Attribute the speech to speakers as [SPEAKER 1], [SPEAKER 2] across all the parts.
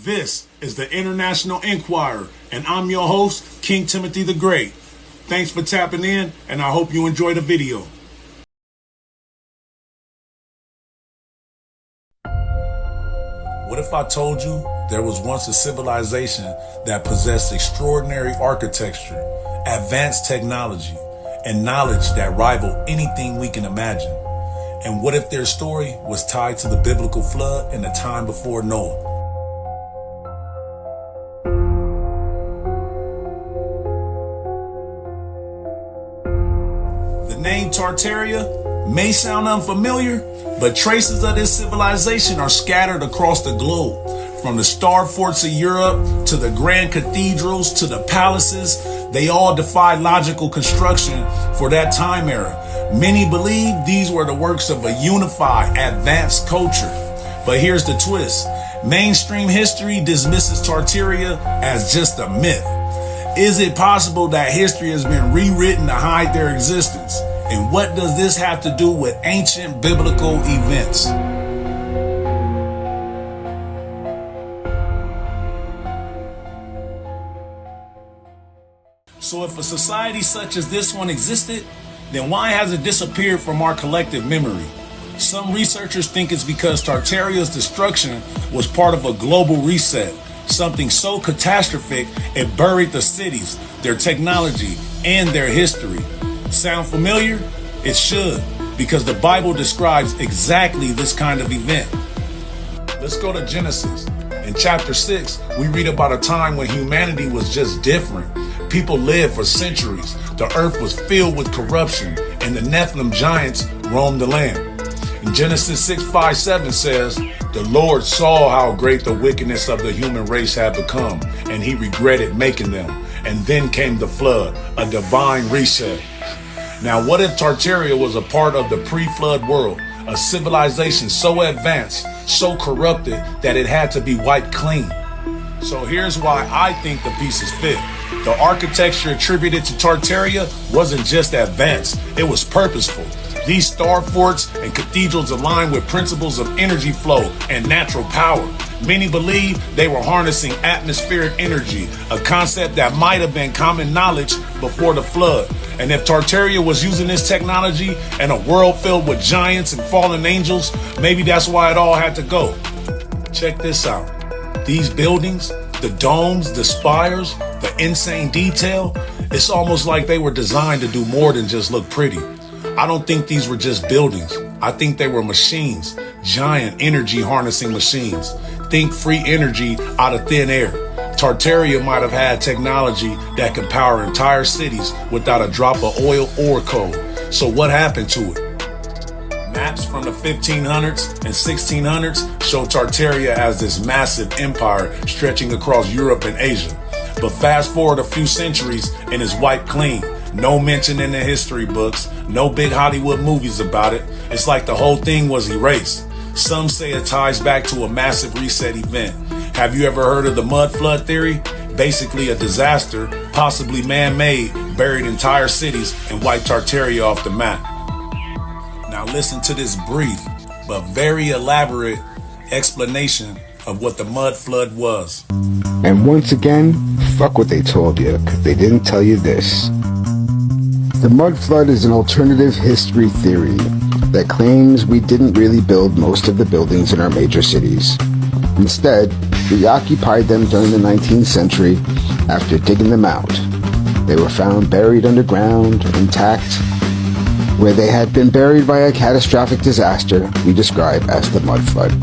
[SPEAKER 1] This is the International Inquirer, and I'm your host, King Timothy the Great. Thanks for tapping in, and I hope you enjoy the video. What if I told you there was once a civilization that possessed extraordinary architecture, advanced technology, and knowledge that rivaled anything we can imagine? And what if their story was tied to the biblical flood and the time before Noah? The name Tartaria may sound unfamiliar, but traces of this civilization are scattered across the globe. From the star forts of Europe to the grand cathedrals to the palaces, they all defied logical construction for that time era. Many believe these were the works of a unified, advanced culture. But here's the twist. Mainstream history dismisses Tartaria as just a myth. Is it possible that history has been rewritten to hide their existence? And what does this have to do with ancient biblical events? So if a society such as this one existed, then why has it disappeared from our collective memory? Some researchers think it's because Tartaria's destruction was part of a global reset, something so catastrophic it buried the cities, their technology, and their history. Sound familiar? It should, because the Bible describes exactly this kind of event. Let's go to Genesis. In chapter 6, we read about a time when humanity was just different. People lived for centuries. The earth was filled with corruption, and the Nephilim giants roamed the land. In Genesis 6:5-7 says, "The Lord saw how great the wickedness of the human race had become, and he regretted making them. And then came the flood, a divine reset." Now, what if Tartaria was a part of the pre-flood world, a civilization so advanced, so corrupted that it had to be wiped clean? So here's why I think the pieces fit. The architecture attributed to Tartaria wasn't just advanced, it was purposeful. These star forts and cathedrals aligned with principles of energy flow and natural power. Many believe they were harnessing atmospheric energy, a concept that might have been common knowledge before the flood. And if Tartaria was using this technology in a world filled with giants and fallen angels, maybe that's why it all had to go. Check this out. These buildings, the domes, the spires, the insane detail, it's almost like they were designed to do more than just look pretty. I don't think these were just buildings. I think they were machines, giant energy harnessing machines. Think free energy out of thin air. Tartaria might have had technology that could power entire cities without a drop of oil or coal. So what happened to it? Maps from the 1500s and 1600s show Tartaria as this massive empire stretching across Europe and Asia. But fast forward a few centuries and it's wiped clean. No mention in the history books, no big Hollywood movies about it. It's like the whole thing was erased. Some say it ties back to a massive reset event. Have you ever heard of the mud flood theory? Basically a disaster, possibly man-made, buried entire cities and wiped Tartaria off the map. Now listen to this brief but very elaborate explanation of what the mud flood was.
[SPEAKER 2] And once again, fuck what they told you, because they didn't tell you this. The mud flood is an alternative history theory that claims we didn't really build most of the buildings in our major cities. Instead, we occupied them during the 19th century after digging them out. They were found buried underground, intact, where they had been buried by a catastrophic disaster we describe as the mud flood.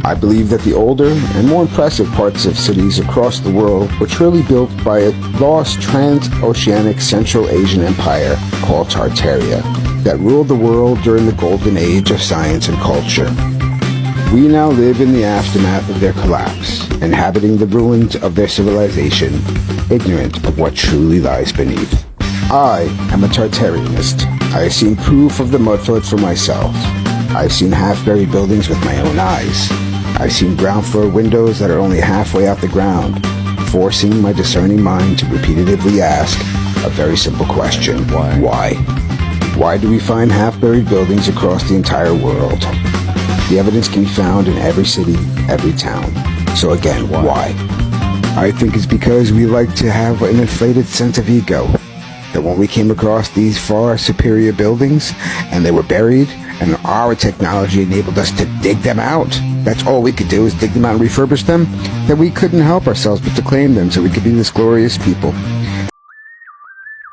[SPEAKER 2] I believe that the older and more impressive parts of cities across the world were truly built by a lost transoceanic Central Asian empire called Tartaria that ruled the world during the golden age of science and culture. We now live in the aftermath of their collapse, inhabiting the ruins of their civilization, ignorant of what truly lies beneath. I am a Tartarianist. I have seen proof of the mud flood for myself. I've seen half-buried buildings with my own eyes. I've seen ground floor windows that are only halfway out the ground, forcing my discerning mind to repeatedly ask a very simple question. Why? Why do we find half-buried buildings across the entire world? The evidence can be found in every city, every town. So again, why? I think it's because we like to have an inflated sense of ego. That when we came across these far superior buildings and they were buried and our technology enabled us to dig them out, that's all we could do is dig them out and refurbish them, that we couldn't help ourselves but to claim them so we could be this glorious people.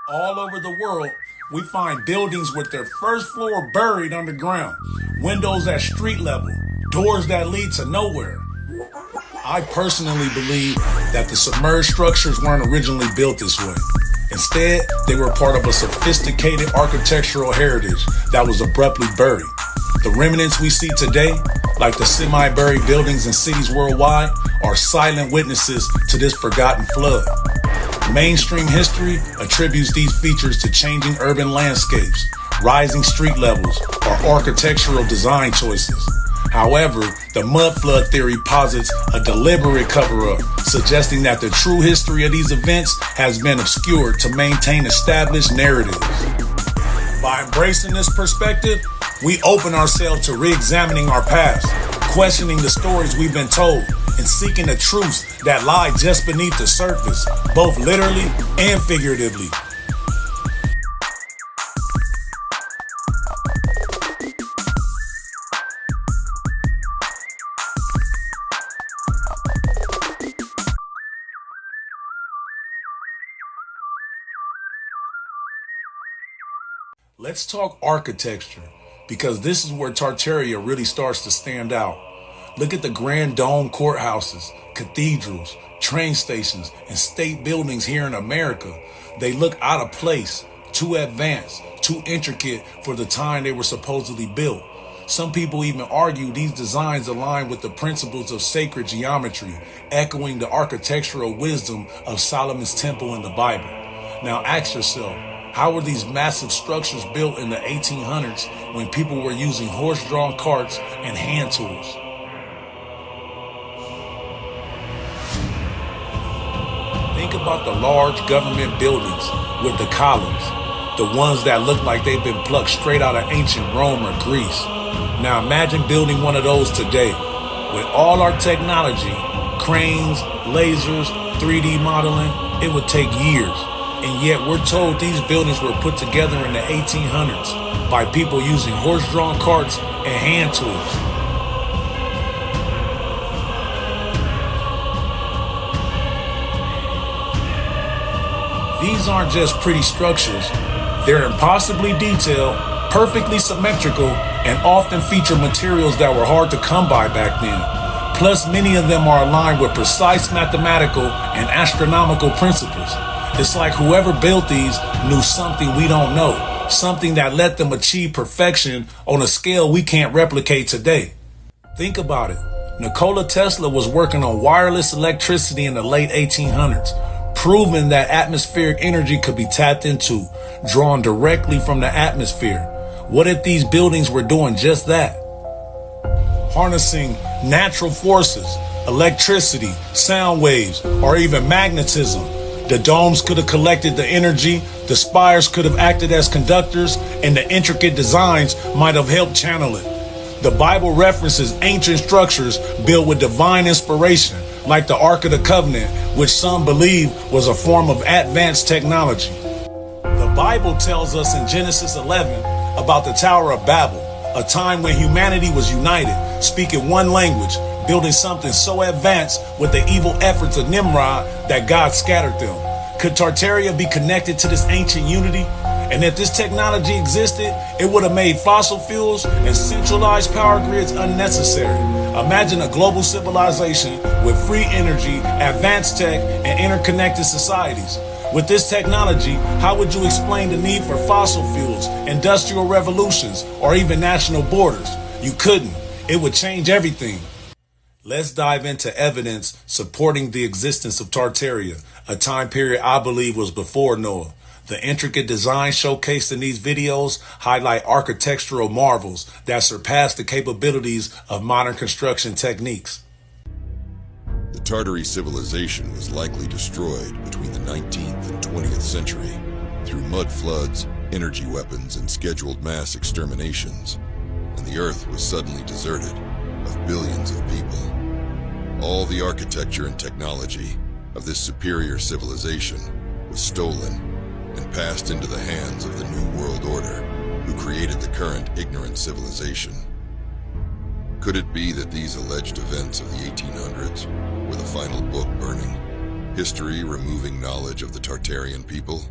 [SPEAKER 1] All over the world, we find buildings with their first floor buried underground, windows at street level, doors that lead to nowhere. I personally believe that the submerged structures weren't originally built this way. Instead, they were part of a sophisticated architectural heritage that was abruptly buried. The remnants we see today, like the semi-buried buildings in cities worldwide, are silent witnesses to this forgotten flood. Mainstream history attributes these features to changing urban landscapes, rising street levels, or architectural design choices. However, the mud flood theory posits a deliberate cover-up, suggesting that the true history of these events has been obscured to maintain established narratives. By embracing this perspective, we open ourselves to re-examining our past, questioning the stories we've been told, and seeking the truths that lie just beneath the surface, both literally and figuratively. Let's talk architecture, because this is where Tartaria really starts to stand out. Look at the grand dome courthouses, cathedrals, train stations, and state buildings here in America. They look out of place, too advanced, too intricate for the time they were supposedly built. Some people even argue these designs align with the principles of sacred geometry, echoing the architectural wisdom of Solomon's temple in the Bible. Now ask yourself, how were these massive structures built in the 1800s when people were using horse-drawn carts and hand tools? Think about the large government buildings with the columns, the ones that look like they've been plucked straight out of ancient Rome or Greece. Now imagine building one of those today. With all our technology, cranes, lasers, 3D modeling, it would take years. And yet we're told these buildings were put together in the 1800s by people using horse-drawn carts and hand tools. These aren't just pretty structures. They're impossibly detailed, perfectly symmetrical, and often feature materials that were hard to come by back then. Plus, many of them are aligned with precise mathematical and astronomical principles. It's like whoever built these knew something we don't know, something that let them achieve perfection on a scale we can't replicate today. Think about it. Nikola Tesla was working on wireless electricity in the late 1800s, proving that atmospheric energy could be tapped into, drawn directly from the atmosphere. What if these buildings were doing just that? Harnessing natural forces, electricity, sound waves, or even magnetism. The domes could have collected the energy, the spires could have acted as conductors, and the intricate designs might have helped channel it. The Bible references ancient structures built with divine inspiration, like the Ark of the Covenant, which some believe was a form of advanced technology. The Bible tells us in Genesis 11 about the Tower of Babel, a time when humanity was united, speaking one language, building something so advanced with the evil efforts of Nimrod that God scattered them. Could Tartaria be connected to this ancient unity? And if this technology existed, it would have made fossil fuels and centralized power grids unnecessary. Imagine a global civilization with free energy, advanced tech, and interconnected societies. With this technology, how would you explain the need for fossil fuels, industrial revolutions, or even national borders? You couldn't. It would change everything. Let's dive into evidence supporting the existence of Tartaria, a time period I believe was before Noah. The intricate design showcased in these videos highlight architectural marvels that surpass the capabilities of modern construction techniques.
[SPEAKER 3] The Tartary civilization was likely destroyed between the 19th and 20th century through mud floods, energy weapons, and scheduled mass exterminations, and the Earth was suddenly deserted of billions of people. All the architecture and technology of this superior civilization was stolen and passed into the hands of the New World Order, who created the current ignorant civilization. Could it be that these alleged events of the 1800s were the final book burning, history removing knowledge of the Tartarian people?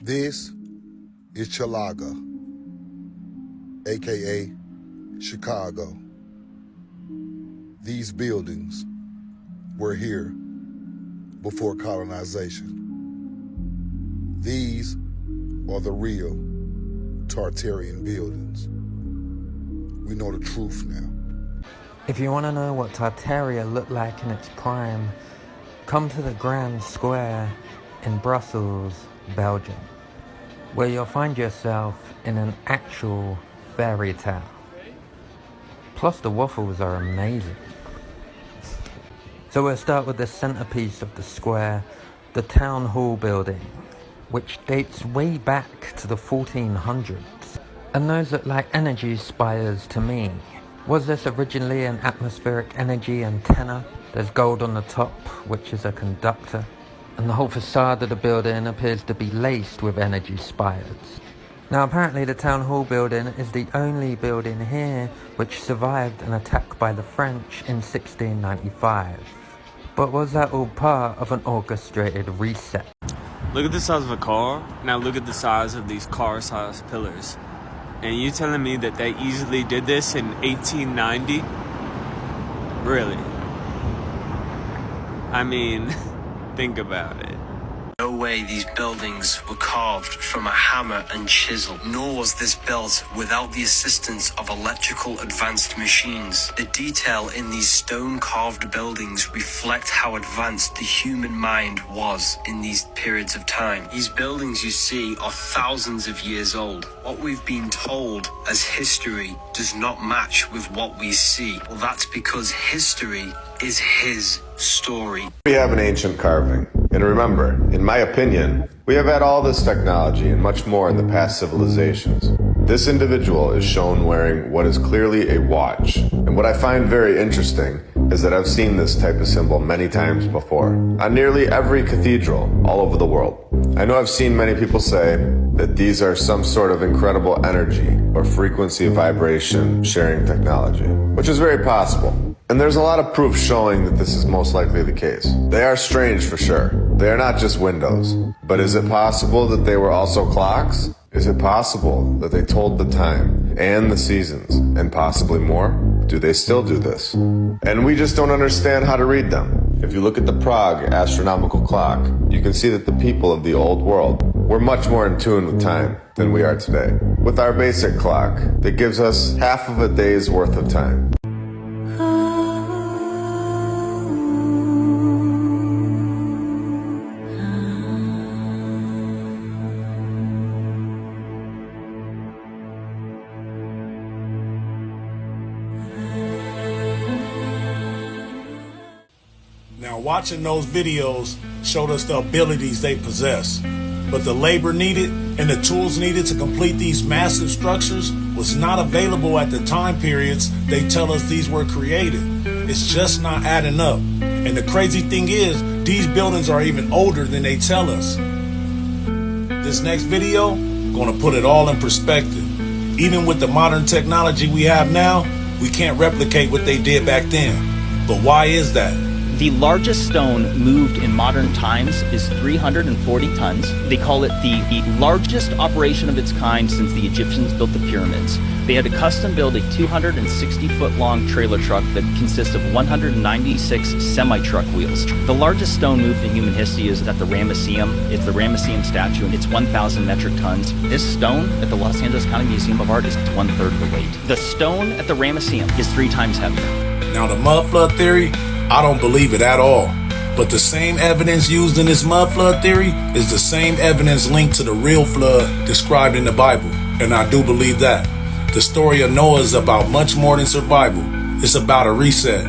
[SPEAKER 4] This is Chalaga, aka Chicago. These buildings were here before colonization. These are the real Tartarian buildings. We know the truth now.
[SPEAKER 5] If you want to know what Tartaria looked like in its prime, come to the Grand Square in Brussels, Belgium, where you'll find yourself in an actual fairy tale. Plus the waffles are amazing. So we'll start with the centerpiece of the square, the Town Hall building, which dates way back to the 1400s. And those look like energy spires to me. Was this originally an atmospheric energy antenna? There's gold on the top, which is a conductor. And the whole facade of the building appears to be laced with energy spires. Now apparently the Town Hall building is the only building here which survived an attack by the French in 1695. But was that all part of an orchestrated reset?
[SPEAKER 6] Look at the size of a car. Now look at the size of these car-sized pillars. And you telling me that they easily did this in 1890? Really? I mean, think about it.
[SPEAKER 7] No way these buildings were carved from a hammer and chisel, nor was this built without the assistance of electrical advanced machines. The detail in these stone-carved buildings reflect how advanced the human mind was in these periods of time. These buildings you see are thousands of years old. What we've been told as history does not match with what we see. Well, that's because history is his story.
[SPEAKER 8] We have an ancient carving. And remember, in my opinion, we have had all this technology and much more in the past civilizations. This individual is shown wearing what is clearly a watch. And what I find very interesting is that I've seen this type of symbol many times before, on nearly every cathedral all over the world. I know I've seen many people say that these are some sort of incredible energy or frequency vibration sharing technology, which is very possible. And there's a lot of proof showing that this is most likely the case. They are strange for sure. They are not just windows. But is it possible that they were also clocks? Is it possible that they told the time and the seasons and possibly more? Do they still do this? And we just don't understand how to read them. If you look at the Prague astronomical clock, you can see that the people of the old world were much more in tune with time than we are today. With our basic clock that gives us half of a day's worth of time.
[SPEAKER 1] Now, watching those videos showed us the abilities they possess, but the labor needed and the tools needed to complete these massive structures was not available at the time periods they tell us these were created. It's just not adding up. And the crazy thing is, these buildings are even older than they tell us. This next video, gonna put it all in perspective. Even with the modern technology we have now, we can't replicate what they did back then. But why is that?
[SPEAKER 9] The largest stone moved in modern times is 340 tons. They call it the largest operation of its kind since the Egyptians built the pyramids. They had to custom build a 260-foot-long trailer truck that consists of 196 semi-truck wheels. The largest stone moved in human history is at the Ramesseum. It's the Ramesseum statue, and it's 1,000 metric tons. This stone at the Los Angeles County Museum of Art is 1/3 of the weight. The stone at the Ramesseum is 3 times heavier.
[SPEAKER 1] Now, the mud flood theory, I don't believe it at all. But the same evidence used in this mud flood theory is the same evidence linked to the real flood described in the Bible. And I do believe that. The story of Noah is about much more than survival. It's about a reset.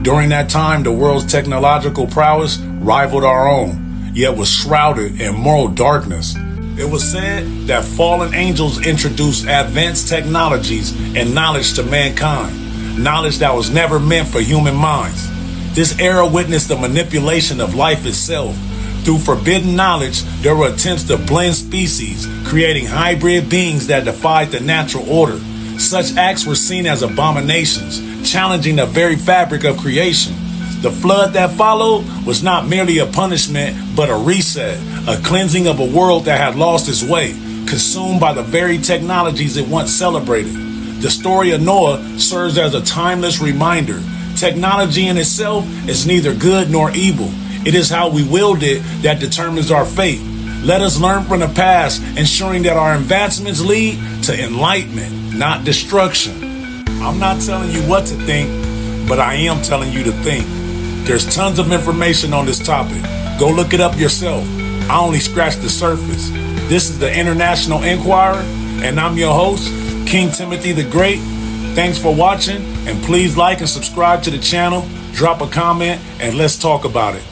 [SPEAKER 1] During that time, the world's technological prowess rivaled our own, yet was shrouded in moral darkness. It was said that fallen angels introduced advanced technologies and knowledge to mankind, knowledge that was never meant for human minds. This era witnessed the manipulation of life itself. Through forbidden knowledge, there were attempts to blend species, creating hybrid beings that defied the natural order. Such acts were seen as abominations, challenging the very fabric of creation. The flood that followed was not merely a punishment, but a reset, a cleansing of a world that had lost its way, consumed by the very technologies it once celebrated. The story of Noah serves as a timeless reminder. Technology in itself is neither good nor evil. It is how we wield it that determines our fate. Let us learn from the past, ensuring that our advancements lead to enlightenment, not destruction. I'm not telling you what to think, but I am telling you to think. There's tons of information on this topic. Go look it up yourself. I only scratched the surface. This is the International Inquirer, and I'm your host, King Timothy the Great. Thanks for watching, and please like and subscribe to the channel, drop a comment, and let's talk about it.